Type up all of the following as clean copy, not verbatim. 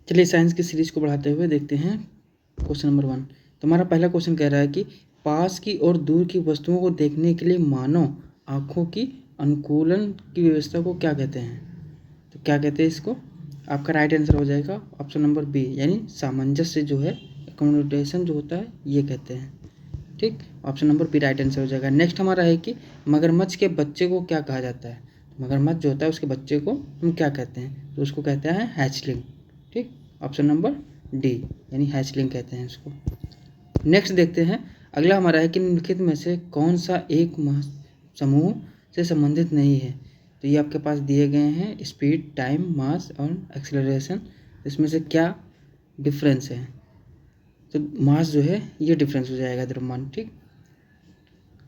चलिए साइंस की सीरीज को बढ़ाते हुए देखते हैं क्वेश्चन नंबर 1। तो हमारा पहला क्वेश्चन कह रहा है कि पास की और दूर की वस्तुओं को देखने के लिए मानव आँखों की अनुकूलन की व्यवस्था को क्या कहते हैं। तो क्या कहते हैं इसको, आपका राइट आंसर हो जाएगा ऑप्शन नंबर बी, यानी सामंजस्य जो है, एकोमोडेशन जो होता है, ये कहते हैं। ठीक, option number B right answer हो जाएगा। नेक्स्ट हमारा है कि मगरमच्छ के बच्चे को क्या कहा जाता है। मगरमच्छ जो होता है उसके बच्चे को हम क्या कहते हैं, तो उसको कहते हैं हैचलिंग। ठीक, ऑप्शन नंबर डी, यानी हैचलिंग कहते हैं इसको। नेक्स्ट देखते हैं, अगला हमारा है कि निम्नलिखित में से कौन सा एक समूह से संबंधित नहीं है। तो ये आपके पास दिए गए हैं स्पीड, टाइम, मास और एक्सेलरेशन। इसमें से क्या डिफरेंस है, तो मास जो है ये डिफरेंस हो जाएगा द्रव्यमान। ठीक,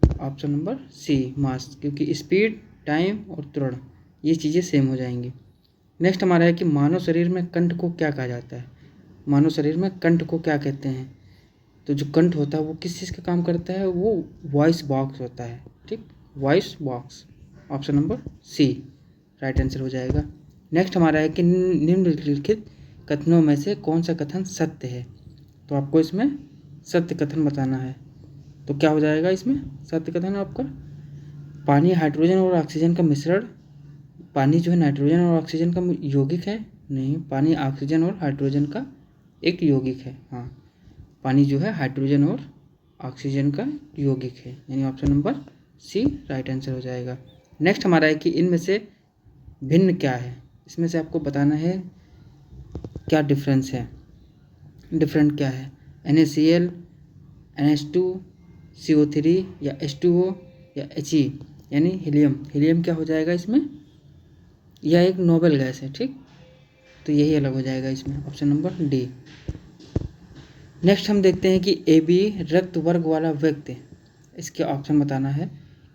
ऑप्शन नंबर सी मास, क्योंकि स्पीड, टाइम और त्वरण ये चीज़ें सेम हो जाएंगी। नेक्स्ट हमारा है कि मानव शरीर में कंठ को क्या कहा जाता है। मानव शरीर में कंठ को क्या कहते हैं, तो जो कंठ होता है वो किस चीज़ का काम करता है, वो वॉइस बॉक्स होता है। ठीक, voice box, option number C right answer हो जाएगा। नेक्स्ट हमारा है कि निम्नलिखित कथनों में से कौन सा कथन सत्य है। तो आपको इसमें सत्य कथन बताना है। तो क्या हो जाएगा इसमें सत्य कथन आपका, पानी हाइड्रोजन और ऑक्सीजन का मिश्रण। पानी जो है नाइट्रोजन और ऑक्सीजन का यौगिक है, नहीं, पानी ऑक्सीजन और हाइड्रोजन का एक यौगिक है। हाँ, पानी जो है हाइड्रोजन और ऑक्सीजन का यौगिक है, यानी option number C right answer हो जाएगा। नेक्स्ट हमारा है कि इनमें से भिन्न क्या है। इसमें से आपको बताना है क्या डिफरेंस है, डिफरेंट क्या है, NaCl, NH2, CO3 या H2O या He, यानी हीलियम। हीलियम क्या हो जाएगा इसमें, यह एक नोबेल गैस है। ठीक, तो यही अलग हो जाएगा इसमें, ऑप्शन नंबर डी। नेक्स्ट हम देखते हैं कि AB रक्त वर्ग वाला व्यक्ति, इसके ऑप्शन बताना है।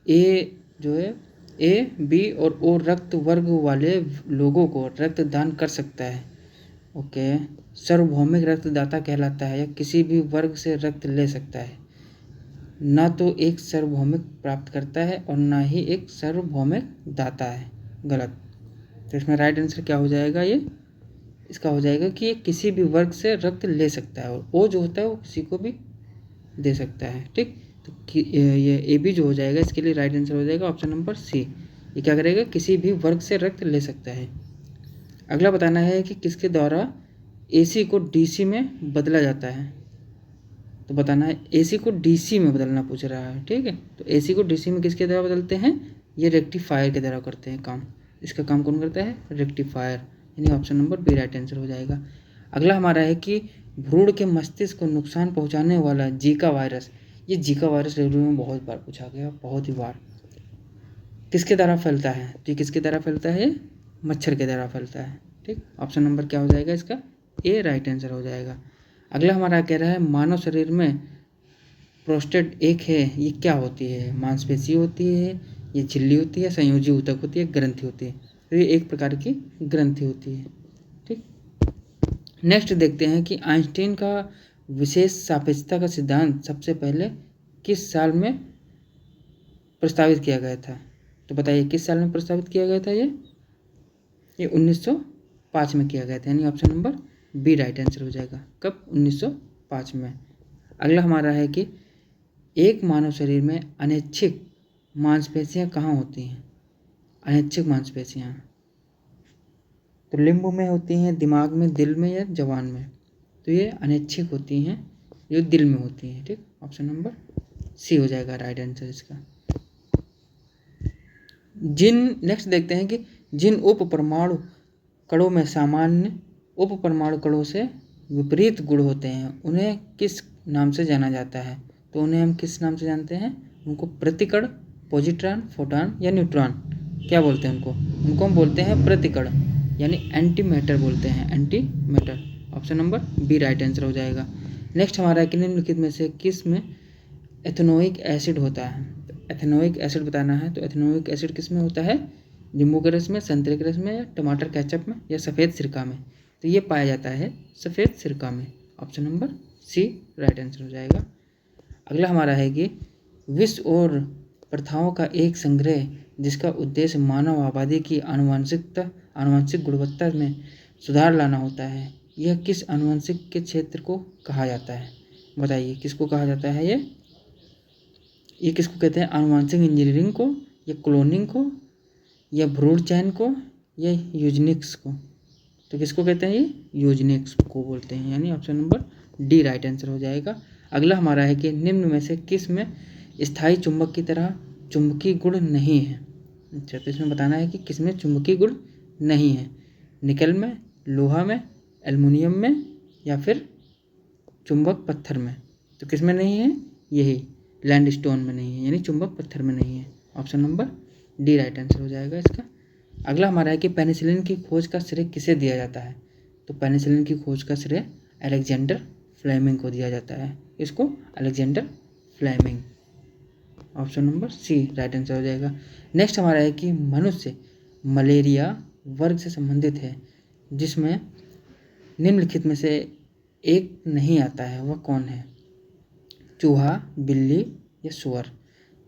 ए जो है A, B और O रक्त वर्ग वाले लोगों को रक्तदान कर सकता है। ओके, सार्वभौमिक रक्तदाता कहलाता है या किसी भी वर्ग से रक्त ले सकता है। ना तो एक सार्वभौमिक प्राप्त करता है और ना ही एक सार्वभौमिक दाता है, गलत। तो इसमें राइट आंसर क्या हो जाएगा, ये इसका हो जाएगा कि ये किसी भी वर्ग से रक्त ले सकता है, और ओ जो होता है वो किसी को भी दे सकता है। ठीक, तो ये AB जो हो जाएगा इसके लिए राइट आंसर हो जाएगा ऑप्शन नंबर सी। ये क्या करेगा, किसी भी वर्ग से रक्त ले सकता है। अगला बताना है कि किसके द्वारा AC को DC में बदला जाता है। तो बताना है AC को DC में बदलना पूछ रहा है। ठीक है, तो AC को DC में किसके द्वारा बदलते हैं, ये रेक्टिफायर के द्वारा करते हैं काम। इसका काम कौन करता है, रेक्टिफायर, यानी option number B right answer हो जाएगा। अगला हमारा है कि भ्रूण के मस्तिष्क को नुकसान पहुंचाने वाला जीका वायरस। ये जीका वायरस रिव्यू में बहुत बार पूछा गया, बहुत ही बार। किसके द्वारा फैलता है, तो ये किसके द्वारा फैलता है, मच्छर के द्वारा फैलता है। ठीक, ऑप्शन नंबर क्या हो जाएगा इसका, ए राइट आंसर हो जाएगा। अगला हमारा कह रहा है मानव शरीर में प्रोस्टेट एक है, ये क्या होती है, मांसपेशी होती है, ये झिल्ली होती है, संयोजी ऊतक होती है, ग्रंथि होती है। तो ये एक प्रकार की ग्रंथि होती है। ठीक, नेक्स्ट देखते हैं कि आइंस्टीन का विशेष सापेक्षता का सिद्धांत सबसे पहले किस साल में प्रस्तावित किया गया था। तो बताइए किस साल में प्रस्तावित किया गया था, ये 1905 में किया गया था, यानी option number B right answer हो जाएगा। कब, 1905 में। अगला हमारा है कि एक मानव शरीर में अनैच्छिक मांसपेशियां कहाँ होती हैं। अनैच्छिक मांसपेशियां तो लिम्ब में होती हैं, दिमाग में, दिल में या जवान में। तो ये अनैच्छिक होती हैं, जो दिल में होती हैं। ठीक, ऑप्शन नंबर सी हो जाएगा राइट आंसर इसका। नेक्स्ट देखते हैं कि जिन उप परमाणु कणों में सामान्य उप परमाणु कणों से विपरीत गुण होते हैं उन्हें किस नाम से जाना जाता है। तो उन्हें हम किस नाम से जानते हैं, उनको प्रतिकण, पॉजिट्रॉन, फोटॉन या न्यूट्रॉन क्या बोलते हैं उनको हम बोलते हैं प्रतिकण, यानी एंटी मैटर बोलते हैं, anti matter. Option number B right answer हो जाएगा। नेक्स्ट हमारा कि निम्नलिखित में से किस में एथेनोइक एसिड होता है। तो एथेनोइक एसिड बताना है। तो एथेनोइक एसिड किस में होता है, नींबू के रस में, संतरे के रस में, या टमाटर केचप में, या सफ़ेद सिरका में। तो ये पाया जाता है सफ़ेद सिरका में, option number C right answer हो जाएगा। अगला हमारा है कि विश्व और प्रथाओं का एक संग्रह जिसका उद्देश्य मानव आबादी की आनुवंशिक गुणवत्ता में सुधार लाना होता है, यह किस आनुवंशिक के क्षेत्र को कहा जाता है? बताइए किसको कहा जाता है? ये किसको कहते हैं? आनुवंशिक इंजीनियरिंग को, या क्लोनिंग को, या ब्रूड चैन को, या यूजेनिक्स को? तो किसको कहते हैं? ये यूजेनिक्स को बोलते हैं, यानी option number D right answer हो जाएगा। अगला हमारा है कि निम्न में से किस में स्थायी चुंबक की तरह चुंबकीय गुण नहीं है? अच्छा, तो इसमें बताना है कि किस में चुंबकीय गुण नहीं है। निकल में, लोहा में, एल्युमिनियम में, या फिर चुंबक पत्थर में? तो किस में नहीं है? यही लैंडस्टोन में नहीं है, यानी चुंबक पत्थर में नहीं है। Option number D right answer हो जाएगा इसका। अगला हमारा है कि पेनिसिलिन की खोज का श्रेय किसे दिया जाता है? तो पेनिसिलिन की खोज का श्रेय अलेक्जेंडर फ्लेमिंग को दिया जाता है। इसको Alexander Fleming. Option number C right answer हो जाएगा। नेक्स्ट हमारा है कि मनुष्य मलेरिया वर्ग से संबंधित है जिसमें निम्नलिखित में से एक नहीं आता है, वह कौन है? चूहा, बिल्ली, या सुअर?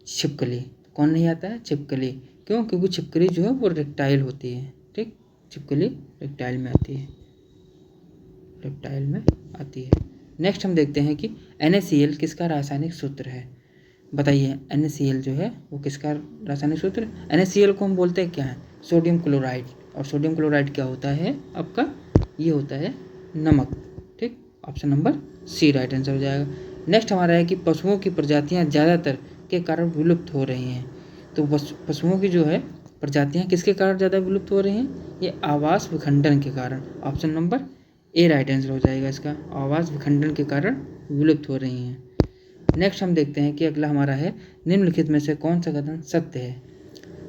छिपकली। कौन नहीं आता है? छिपकली। क्यों? क्योंकि छिपकली जो है वो रेप्टाइल होती है। ठीक, छिपकली रेप्टाइल में आती है, रेप्टाइल में आती है। नेक्स्ट हम देखते हैं कि NaCl किसका रासायनिक सूत्र है? बताइए NaCl जो है वो किसका रासायनिक सूत्र है? NaCl को हम बोलते हैं क्या है? Sodium chloride. और सोडियम क्लोराइड क्या होता है आपका? ये होता है नमक। ठीक, option number C right answer हो जाएगा। नेक्स्ट हमारा है कि पशुओं की प्रजातियां ज़्यादातर के कारण विलुप्त हो रही हैं। तो पशुओं की जो है प्रजातियां किसके कारण ज़्यादा विलुप्त हो रही हैं? ये आवास विखंडन के कारण। Option number A right answer हो जाएगा इसका। आवास विखंडन के कारण विलुप्त हो रही हैं। नेक्स्ट हम देखते हैं कि अगला हमारा है निम्नलिखित में से कौन सा कथन सत्य है?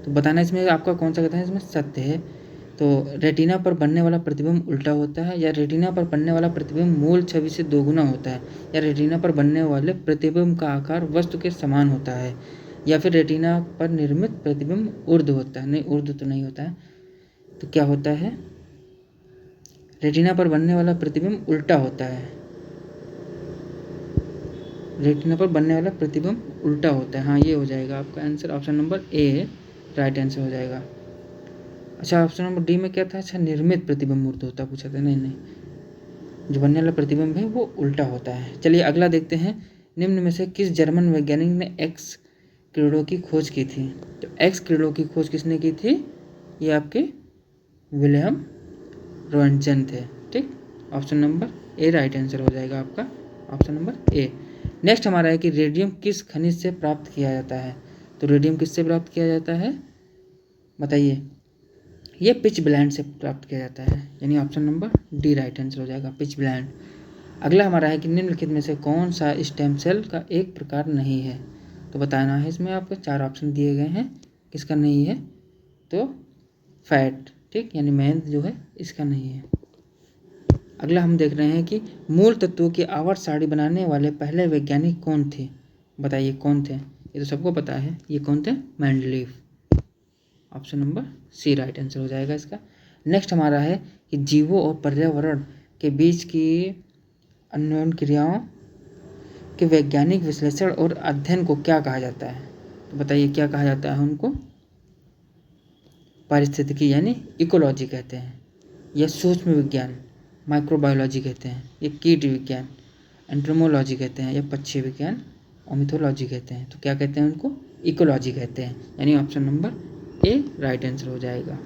तो बताना इसमें आपका कौन सा कथन इसमें सत्य है। तो रेटिना पर बनने वाला प्रतिबिंब उल्टा होता है, या रेटिना पर बनने वाला प्रतिबिंब मूल छवि से दोगुना होता है, या रेटिना पर बनने वाले प्रतिबिंब का आकार वस्तु के समान होता है, या फिर रेटिना पर निर्मित प्रतिबिंब ऊर्ध्व होता है? नहीं, ऊर्ध्व तो नहीं होता है। तो क्या होता है? रेटिना पर बनने वाला प्रतिबिंब उल्टा होता है। रेटिना पर बनने वाला प्रतिबिंब उल्टा होता है। हाँ, ये हो जाएगा आपका answer. Option number A right answer हो जाएगा। अच्छा, ऑप्शन नंबर डी में क्या था? अच्छा, निर्मित प्रतिबिंब ऊर्ध्व होता पूछा था। नहीं, जो बनने वाला प्रतिबिंब है वो उल्टा होता है। चलिए अगला देखते हैं। निम्न में से किस जर्मन वैज्ञानिक ने एक्स किरणों की खोज की थी? तो एक्स किरणों की खोज किसने की थी? ये आपके विलियम रोएंटजन थे। ठीक, option number A right answer हो जाएगा आपका। Option number A. नेक्स्ट हमारा है कि रेडियम किस खनिज से प्राप्त किया जाता है? तो रेडियम किससे प्राप्त किया जाता है? बताइए। ये पिच ब्लेंड से प्राप्त किया जाता है, यानी option number D right answer हो जाएगा, पिच ब्लेंड। अगला हमारा है कि निम्नलिखित में से कौन सा स्टेम सेल का एक प्रकार नहीं है? तो बताना है। इसमें आपको 4 ऑप्शन दिए गए हैं, किसका नहीं है? तो फैट। ठीक, यानी मेंद जो है इसका नहीं है। अगला हम देख रहे हैं कि मूल तत्वों की आवर्त सारणी बनाने वाले पहले वैज्ञानिक कौन थे? बताइए कौन थे? ये तो सबको पता है, ये कौन थे? Mendeleev. Option number C right answer हो जाएगा इसका। नेक्स्ट हमारा है कि जीवों और पर्यावरण के बीच की अन्योन्य क्रियाओं के वैज्ञानिक विश्लेषण और अध्ययन को क्या कहा जाता है? तो बताइए क्या कहा जाता है उनको? पारिस्थितिकी यानी इकोलॉजी कहते हैं, या सूक्ष्म विज्ञान माइक्रोबायोलॉजी कहते हैं, या कीट विज्ञान एंट्रोमोलॉजी कहते हैं, या पक्षी विज्ञान ऑर्निथोलॉजी कहते हैं। तो क्या कहते हैं उनको? इकोलॉजी कहते हैं, यानी option number A right answer हो जाएगा।